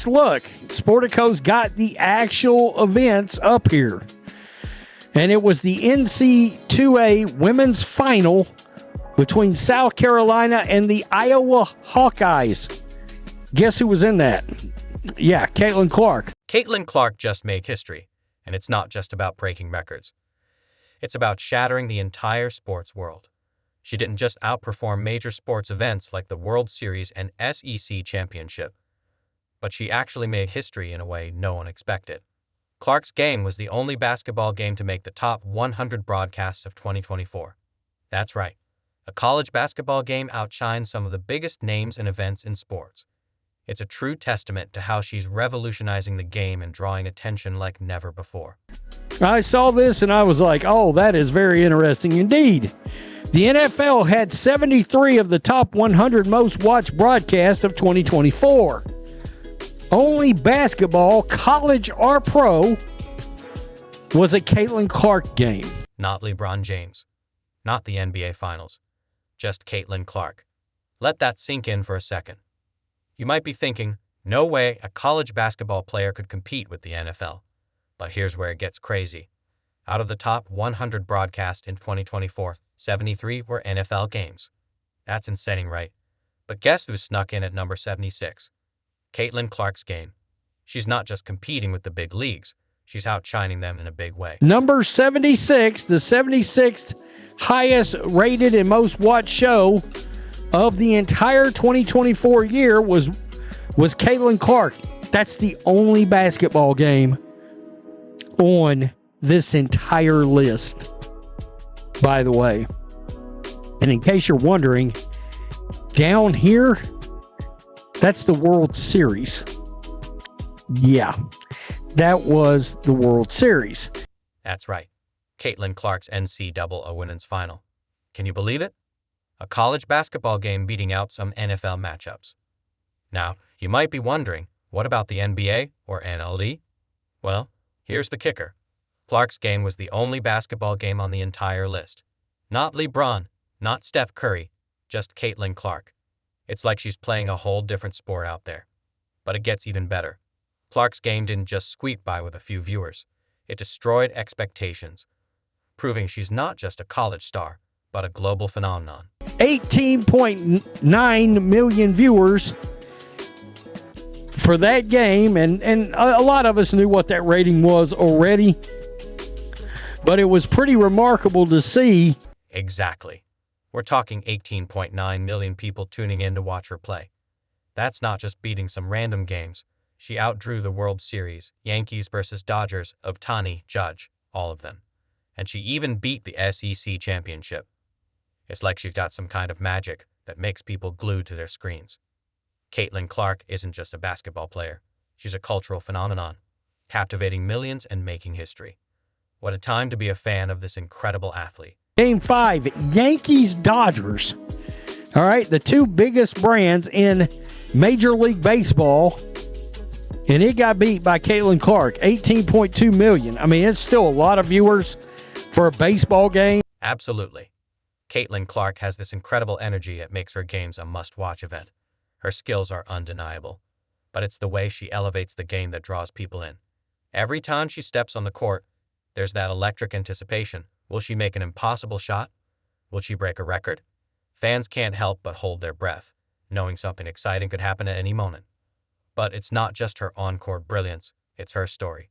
folks, look, Sportico's got the actual events up here. And it was the NC2A women's final between South Carolina and the Iowa Hawkeyes. Guess who was in that? Yeah, Caitlin Clark. Caitlin Clark just made history, and it's not just about breaking records. It's about shattering the entire sports world. She didn't just outperform major sports events like the World Series and SEC Championship, but she actually made history in a way no one expected. Clark's game was the only basketball game to make the top 100 broadcasts of 2024. That's right. A college basketball game outshined some of the biggest names and events in sports. It's a true testament to how she's revolutionizing the game and drawing attention like never before. I saw this and I was like, oh, that is very interesting indeed. The NFL had 73 of the top 100 most watched broadcasts of 2024. Only basketball, college or pro, was a Caitlin Clark game. Not LeBron James. Not the NBA Finals. Just Caitlin Clark. Let that sink in for a second. You might be thinking, no way a college basketball player could compete with the NFL. But here's where it gets crazy. Out of the top 100 broadcasts in 2024, 73 were NFL games. That's insane, right? But guess who snuck in at number 76? Caitlin Clark's game. She's not just competing with the big leagues. She's outshining them in a big way. Number 76, the 76th highest rated and most watched show of the entire 2024 year was Caitlin Clark. That's the only basketball game on this entire list, by the way. And in case you're wondering, down here, that's the World Series. Yeah, that was the World Series. That's right. Caitlin Clark's NCAA Women's Final. Can you believe it? A college basketball game beating out some NFL matchups. Now, you might be wondering, what about the NBA or NLD? Well, here's the kicker. Clark's game was the only basketball game on the entire list. Not LeBron, not Steph Curry, just Caitlin Clark. It's like she's playing a whole different sport out there. But it gets even better. Clark's game didn't just squeak by with a few viewers. It destroyed expectations, proving she's not just a college star, but a global phenomenon. 18.9 million viewers for that game, and a lot of us knew what that rating was already, but it was pretty remarkable to see. Exactly. We're talking 18.9 million people tuning in to watch her play. That's not just beating some random games. She outdrew the World Series, Yankees versus Dodgers, Ohtani, Judge, all of them. And she even beat the SEC Championship. It's like she's got some kind of magic that makes people glued to their screens. Caitlin Clark isn't just a basketball player. She's a cultural phenomenon, captivating millions and making history. What a time to be a fan of this incredible athlete. Game 5, Yankees-Dodgers. All right, the two biggest brands in Major League Baseball, and it got beat by Caitlin Clark, 18.2 million. I mean, it's still a lot of viewers for a baseball game. Absolutely. Caitlin Clark has this incredible energy that makes her games a must-watch event. Her skills are undeniable, but it's the way she elevates the game that draws people in. Every time she steps on the court, there's that electric anticipation. Will she make an impossible shot? Will she break a record? Fans can't help but hold their breath, knowing something exciting could happen at any moment. But it's not just her on-court brilliance, it's her story.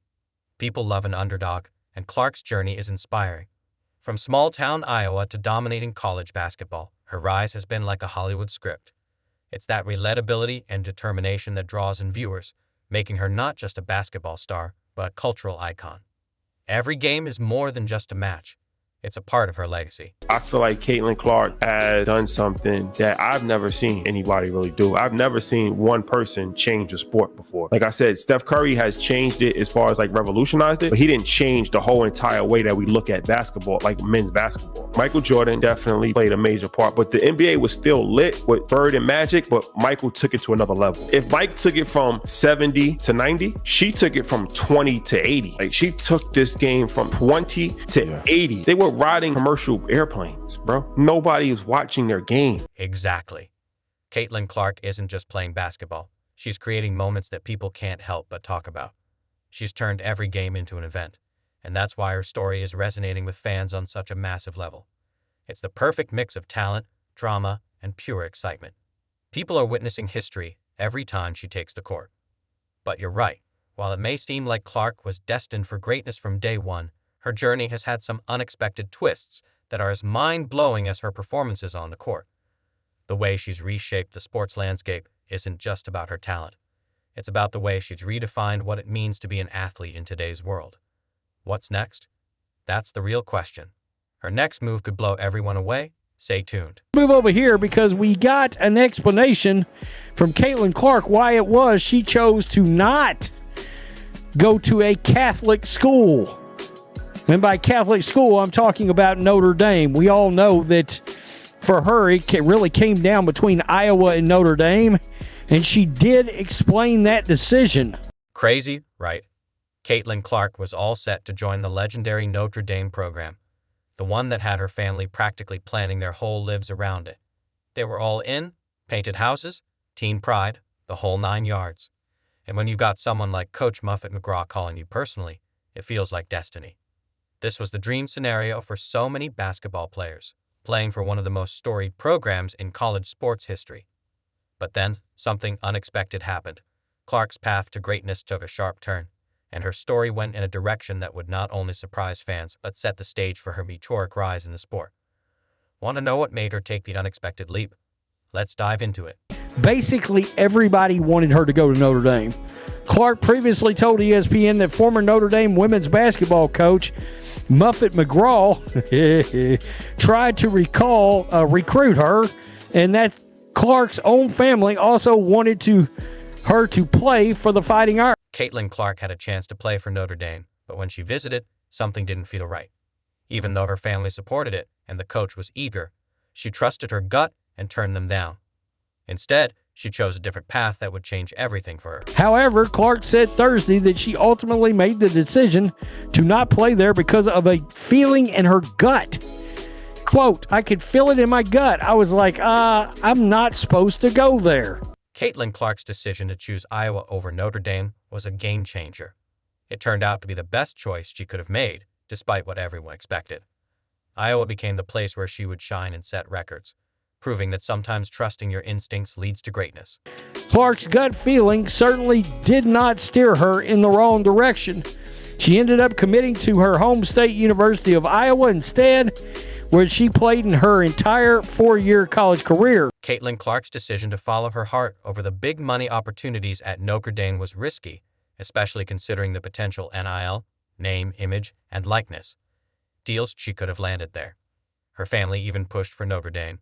People love an underdog, and Clark's journey is inspiring. From small-town Iowa to dominating college basketball, her rise has been like a Hollywood script. It's that relatability and determination that draws in viewers, making her not just a basketball star, but a cultural icon. Every game is more than just a match. It's a part of her legacy. I feel like Caitlin Clark has done something that I've never seen anybody really do. I've never seen one person change a sport before. Like I said, Steph Curry has changed it as far as like revolutionized it, but he didn't change the whole entire way that we look at basketball, like men's basketball. Michael Jordan definitely played a major part, but the NBA was still lit with Bird and Magic, but Michael took it to another level. If Mike took it from 70 to 90, she took it from 20 to 80. Like she took this game from 20 to 80. They were riding commercial airplanes, bro. Nobody was watching their game. Exactly. Caitlin Clark isn't just playing basketball. She's creating moments that people can't help but talk about. She's turned every game into an event, and that's why her story is resonating with fans on such a massive level. It's the perfect mix of talent, drama, and pure excitement. People are witnessing history every time she takes the court. But you're right, while it may seem like Clark was destined for greatness from day one, her journey has had some unexpected twists that are as mind-blowing as her performances on the court. The way she's reshaped the sports landscape isn't just about her talent. It's about the way she's redefined what it means to be an athlete in today's world. What's next? That's the real question. Her next move could blow everyone away. Stay tuned. Move over here because we got an explanation from Caitlin Clark why it was she chose to not go to a Catholic school. And by Catholic school, I'm talking about Notre Dame. We all know that for her, it really came down between Iowa and Notre Dame, and she did explain that decision. Crazy, right? Caitlin Clark was all set to join the legendary Notre Dame program, the one that had her family practically planning their whole lives around it. They were all in, painted houses, teen pride, the whole 9 yards. And when you've got someone like Coach Muffet McGraw calling you personally, it feels like destiny. This was the dream scenario for so many basketball players, playing for one of the most storied programs in college sports history. But then, something unexpected happened. Clark's path to greatness took a sharp turn, and her story went in a direction that would not only surprise fans, but set the stage for her meteoric rise in the sport. Want to know what made her take the unexpected leap? Let's dive into it. Basically, everybody wanted her to go to Notre Dame. Clark previously told ESPN that former Notre Dame women's basketball coach Muffet McGraw tried to recruit her, and that Clark's own family also wanted her to play for the Fighting Irish. Caitlin Clark had a chance to play for Notre Dame, but when she visited, something didn't feel right. Even though her family supported it and the coach was eager, she trusted her gut and turned them down. Instead, she chose a different path that would change everything for her. However, Clark said Thursday that she ultimately made the decision to not play there because of a feeling in her gut. Quote, I could feel it in my gut. I was like, I'm not supposed to go there. Caitlin Clark's decision to choose Iowa over Notre Dame was a game changer. It turned out to be the best choice she could have made, despite what everyone expected. Iowa became the place where she would shine and set records, proving that sometimes trusting your instincts leads to greatness. Clark's gut feeling certainly did not steer her in the wrong direction. She ended up committing to her home state University of Iowa instead, where she played in her entire 4-year college career. Caitlin Clark's decision to follow her heart over the big money opportunities at Notre Dame was risky, especially considering the potential NIL, name, image, and likeness deals she could have landed there. Her family even pushed for Notre Dame,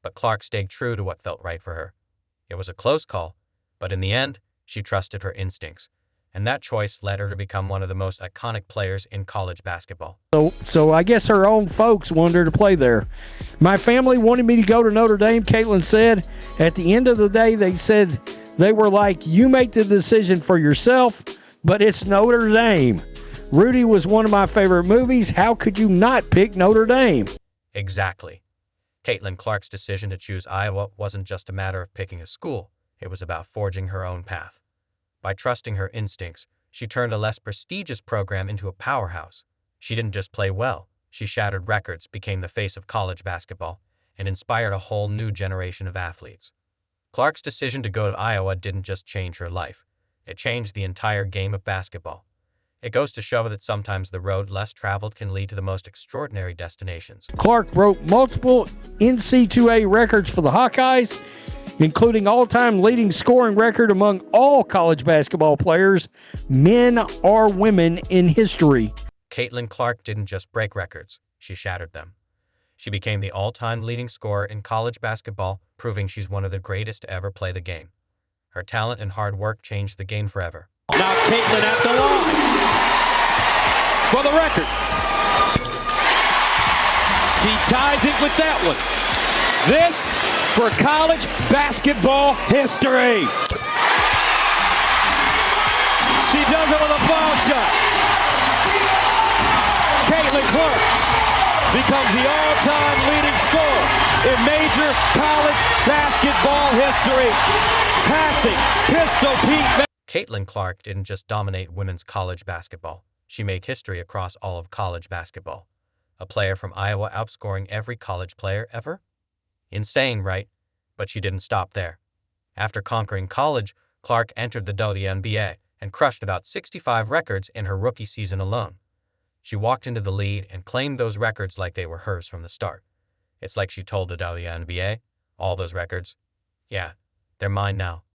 but Clark stayed true to what felt right for her. It was a close call, but in the end, she trusted her instincts, and that choice led her to become one of the most iconic players in college basketball. So I guess her own folks wanted her to play there. My family wanted me to go to Notre Dame, Caitlin said. At the end of the day, they said they were like, you make the decision for yourself, but it's Notre Dame. Rudy was one of my favorite movies. How could you not pick Notre Dame? Exactly. Caitlin Clark's decision to choose Iowa wasn't just a matter of picking a school. It was about forging her own path. By trusting her instincts, she turned a less prestigious program into a powerhouse. She didn't just play well. She shattered records, became the face of college basketball, and inspired a whole new generation of athletes. Clark's decision to go to Iowa didn't just change her life. It changed the entire game of basketball. It goes to show that sometimes the road less traveled can lead to the most extraordinary destinations. Clark broke multiple NCAA records for the Hawkeyes, including all-time leading scoring record among all college basketball players, men or women, in history. Caitlin Clark didn't just break records, she shattered them. She became the all-time leading scorer in college basketball, proving she's one of the greatest to ever play the game. Her talent and hard work changed the game forever. Now Caitlin at the line for the record. She ties it with that one. This for college basketball history. She does it with a foul shot. Caitlin Clark becomes the all-time leading scorer in major college basketball history. passing, Pistol Pete. Caitlin Clark didn't just dominate women's college basketball. She made history across all of college basketball. A player from Iowa outscoring every college player ever? Insane, right? But she didn't stop there. After conquering college, Clark entered the WNBA and crushed about 65 records in her rookie season alone. She walked into the league and claimed those records like they were hers from the start. It's like she told the WNBA, all those records, yeah, they're mine now.